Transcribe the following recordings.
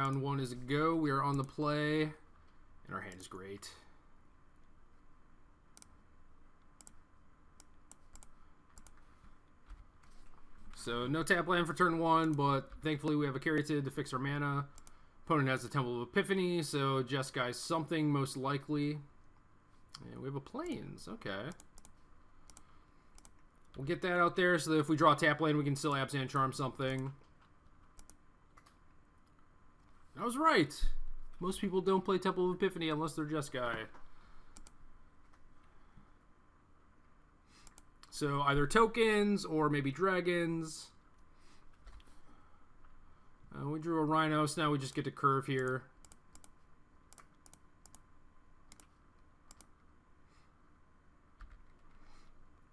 Round one is a go. We are on the play, and our hand is great. So no tap land for turn one, but thankfully we have a Caryatid to fix our mana. Opponent has the Temple of Epiphany, so Jeskai something most likely. And we have a Plains, okay. We'll get that out there so that if we draw a tap land, we can still Abzan Charm something. I was right. Most people don't play Temple of Epiphany unless they're Jeskai. So either tokens or maybe dragons. We drew a Rhino, so now we just get to curve here.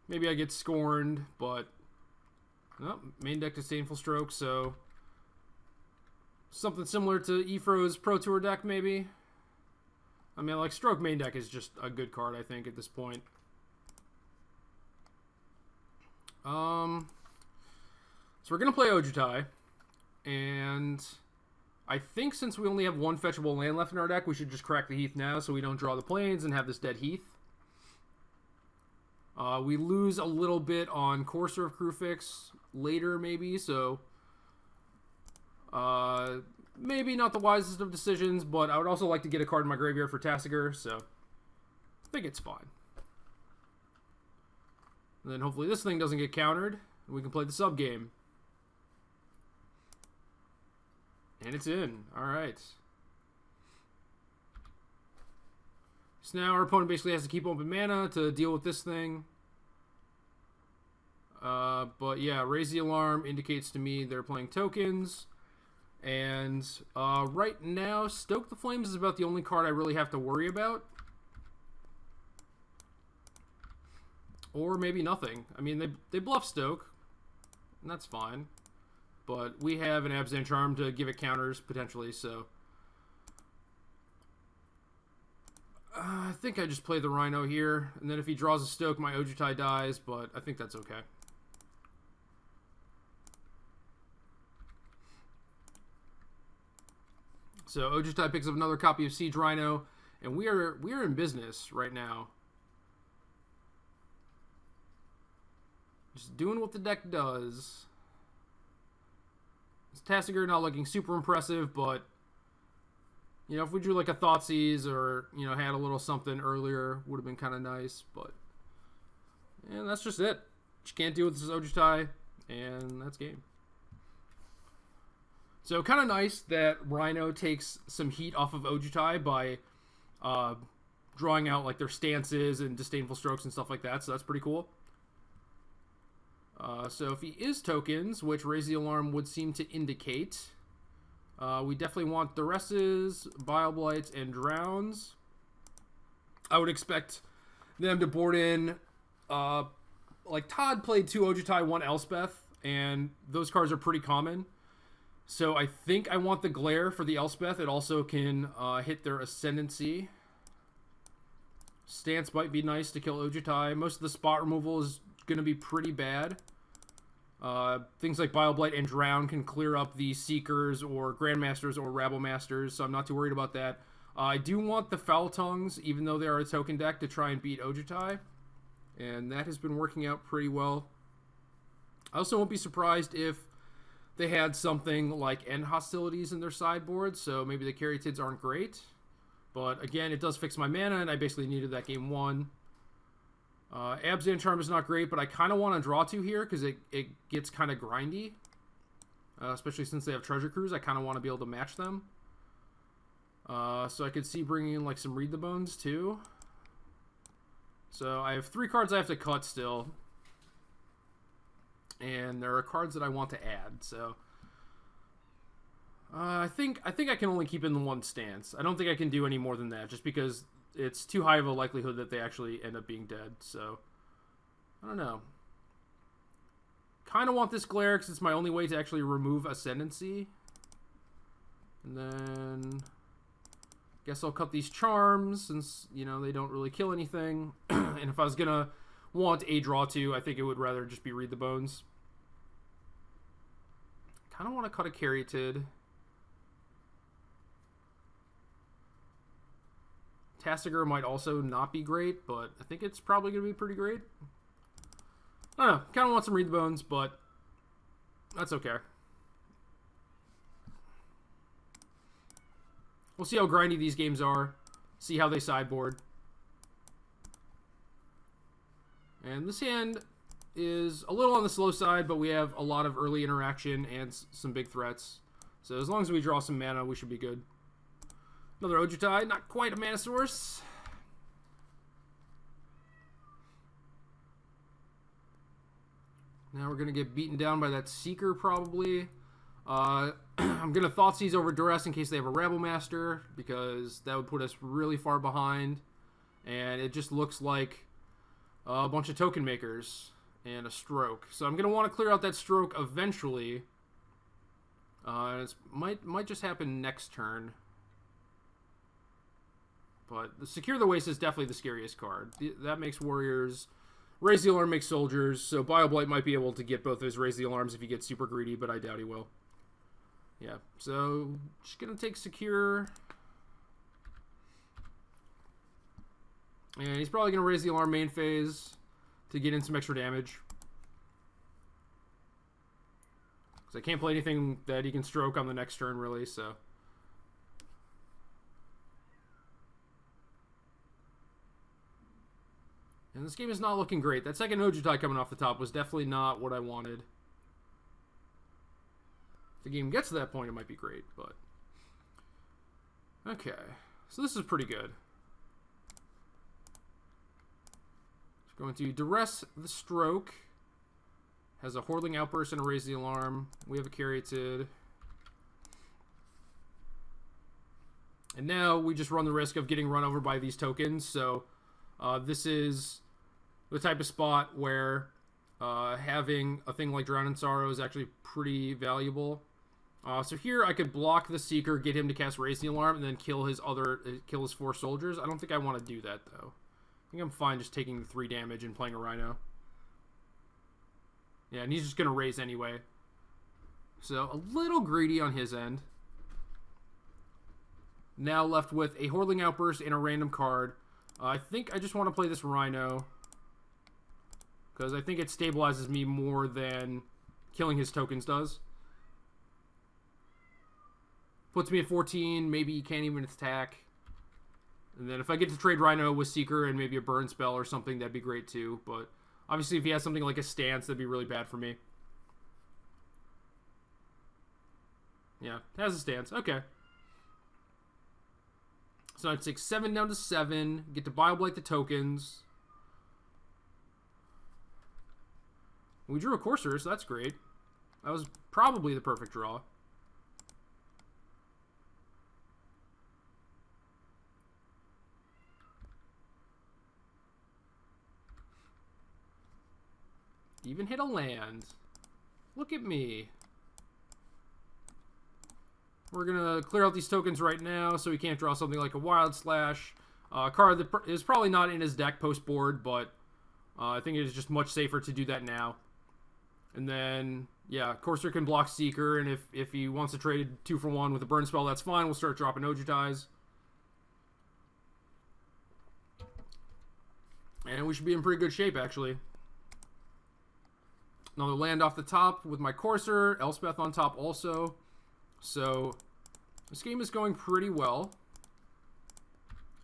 Maybe I get scorned, but oh, main deck Disdainful Stroke, so something similar to Ephro's Pro Tour deck, maybe. I mean, like, Stroke main deck is just a good card, I think, at this point. So we're going to play Ojutai, and I think since we only have one fetchable land left in our deck, we should just crack the Heath now so we don't draw the Plains and have this dead Heath. We lose a little bit on Courser of Kruphix later, maybe, so maybe not the wisest of decisions, but I would also like to get a card in my graveyard for Tasigur, so I think it's fine. And then hopefully this thing doesn't get countered, and we can play the sub game. And it's in. Alright. So now our opponent basically has to keep open mana to deal with this thing. But yeah, Raise the Alarm indicates to me they're playing tokens. And right now, Stoke the Flames is about the only card I really have to worry about. Or maybe nothing. I mean, they bluff Stoke, and that's fine. But we have an Abzan Charm to give it counters, potentially, so I think I just play the Rhino here, and then if he draws a Stoke, my Ojutai dies, but I think that's okay. So Ojutai picks up another copy of Siege Rhino, and we are in business right now. Just doing what the deck does. This Tasigur not looking super impressive, but you know, if we drew like a Thoughtseize or, you know, had a little something earlier, would have been kind of nice, but and that's just it. Just can't deal with this Ojutai, and that's game. So kind of nice that Rhino takes some heat off of Ojutai by drawing out like their stances and Disdainful Strokes and stuff like that, so that's pretty cool. So if he is tokens, which Raise the Alarm would seem to indicate, we definitely want Duresses, Bile Blights, and Drowns. I would expect them to board in, like Todd played 2 Ojutai, 1 Elspeth, and those cards are pretty common. So I think I want the Glare for the Elspeth. It also can hit their Ascendancy. Stance might be nice to kill Ojutai. Most of the spot removal is going to be pretty bad. Things like Bile Blight and Drown can clear up the Seekers or Grandmasters or Rabble Masters, so I'm not too worried about that. I do want the Foul Tongues, even though they are a token deck, to try and beat Ojutai, and that has been working out pretty well. I also won't be surprised if they had something like End Hostilities in their sideboard, so maybe the Caryatids aren't great. But again, it does fix my mana, and I basically needed that game 1. Abzan Charm is not great, but I kind of want to draw 2 here because it gets kind of grindy. Especially since they have Treasure Cruise, I kind of want to be able to match them. So I could see bringing in like some Read the Bones too. So I have 3 cards I have to cut still. And there are cards that I want to add, so I think I can only keep in the 1 stance. I don't think I can do any more than that, just because it's too high of a likelihood that they actually end up being dead. So I don't know. Kind of want this Glare because it's my only way to actually remove Ascendancy. And then guess I'll cut these Charms since, you know, they don't really kill anything. And if I was gonna want a draw 2, I think it would rather just be Read the Bones. Kind of want to cut a Caryatid. Tassiger might also not be great, but I think it's probably going to be pretty great. I don't know. Kind of want some Read the Bones, but that's okay. We'll see how grindy these games are. See how they sideboard. And this hand is a little on the slow side, but we have a lot of early interaction and some big threats. So as long as we draw some mana, we should be good. Another Ojutai, not quite a mana source. Now we're going to get beaten down by that Seeker, probably. I'm going to Thoughtseize over Duress in case they have a Rabble Master, because that would put us really far behind. And it just looks like a bunch of token makers and a Stroke. So I'm going to want to clear out that Stroke eventually. It might just happen next turn. But the Secure the Waste is definitely the scariest card. That makes warriors. Raise the Alarm makes soldiers. So BioBlight might be able to get both those Raise the Alarms if he gets super greedy, but I doubt he will. Yeah, so just going to take Secure. And he's probably going to Raise the Alarm main phase to get in some extra damage. Because I can't play anything that he can Stroke on the next turn, really, so. And this game is not looking great. That second Ojutai coming off the top was definitely not what I wanted. If the game gets to that point, it might be great, but... Okay. So this is pretty good. Just going to Duress the Stroke. Has a Hordeling Outburst and a Raise the Alarm. We have a Caryatid. And now we just run the risk of getting run over by these tokens, so... this is the type of spot where having a thing like Drown in Sorrow is actually pretty valuable. So here I could block the Seeker, get him to cast Raise the Alarm, and then kill his 4 soldiers. I don't think I want to do that, though. I think I'm fine just taking the 3 damage and playing a Rhino. Yeah, and he's just going to raise anyway. So a little greedy on his end. Now left with a Hordeling Outburst and a random card. I think I just want to play this Rhino, because I think it stabilizes me more than killing his tokens does. Puts me at 14, maybe he can't even attack. And then if I get to trade Rhino with Seeker and maybe a burn spell or something, that'd be great too. But obviously if he has something like a Stance, that'd be really bad for me. Yeah, has a Stance. Okay. So I'd take 7 down to 7. Get to BioBlight the tokens. We drew a Courser, so that's great. That was probably the perfect draw. Even hit a land. Look at me. We're going to clear out these tokens right now so he can't draw something like a Wild Slash. Card that is probably not in his deck post-board, but I think it is just much safer to do that now. And then, yeah, Courser can block Seeker, and if he wants to trade 2 for 1 with a burn spell, that's fine. We'll start dropping Ojutais. And we should be in pretty good shape, actually. Another land off the top with my Courser. Elspeth on top also. So, this game is going pretty well.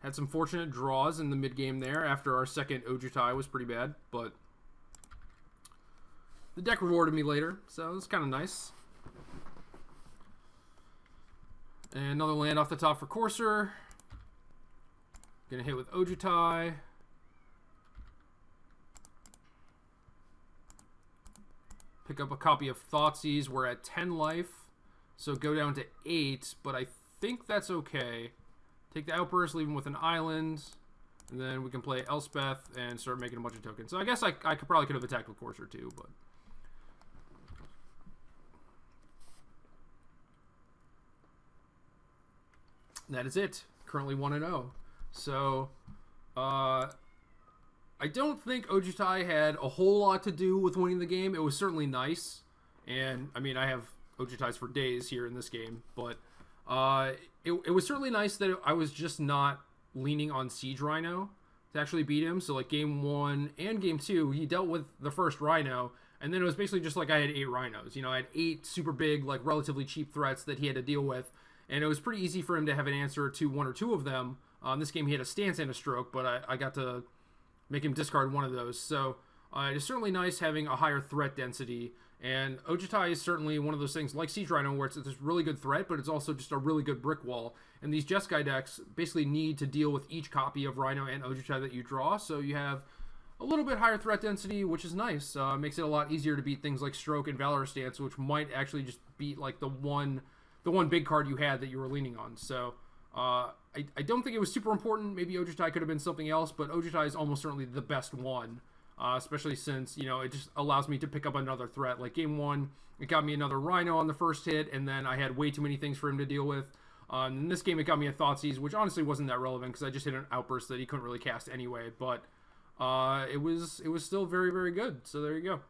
Had some fortunate draws in the mid-game there after our second Ojutai was pretty bad, but the deck rewarded me later, so it's kind of nice. And another land off the top for Courser. Gonna hit with Ojutai. Pick up a copy of Thoughtseize. We're at 10 life. So go down to 8, but I think that's okay. Take the Outburst, leave him with an island, and then we can play Elspeth and start making a bunch of tokens. So I guess I probably could have attacked with Courser too, but... that is it. Currently 1-0. So, I don't think Ojutai had a whole lot to do with winning the game. It was certainly nice, and, I mean, I have Ojutais for days here in this game, but it was certainly nice that I was just not leaning on Siege Rhino to actually beat him. So like game 1 and game 2, he dealt with the first Rhino, and then it was basically just like I had 8 Rhinos. You know, I had 8 super big, like relatively cheap threats that he had to deal with, and it was pretty easy for him to have an answer to 1 or 2 of them. In this game, he had a stance and a stroke, but I got to make him discard one of those. So it is certainly nice having a higher threat density. And Ojutai is certainly one of those things like Siege Rhino where it's this really good threat, but it's also just a really good brick wall. And these Jeskai decks basically need to deal with each copy of Rhino and Ojutai that you draw, so you have a little bit higher threat density, which is nice. Makes it a lot easier to beat things like Stroke and Valor Stance, which might actually just beat like the one big card you had that you were leaning on. So I don't think it was super important. Maybe Ojutai could have been something else, but Ojutai is almost certainly the best one. Especially since, you know, it just allows me to pick up another threat. Like game 1, it got me another Rhino on the first hit, and then I had way too many things for him to deal with. In this game, it got me a Thoughtseize, which honestly wasn't that relevant because I just hit an Outburst that he couldn't really cast anyway. But it was still very, very good. So there you go.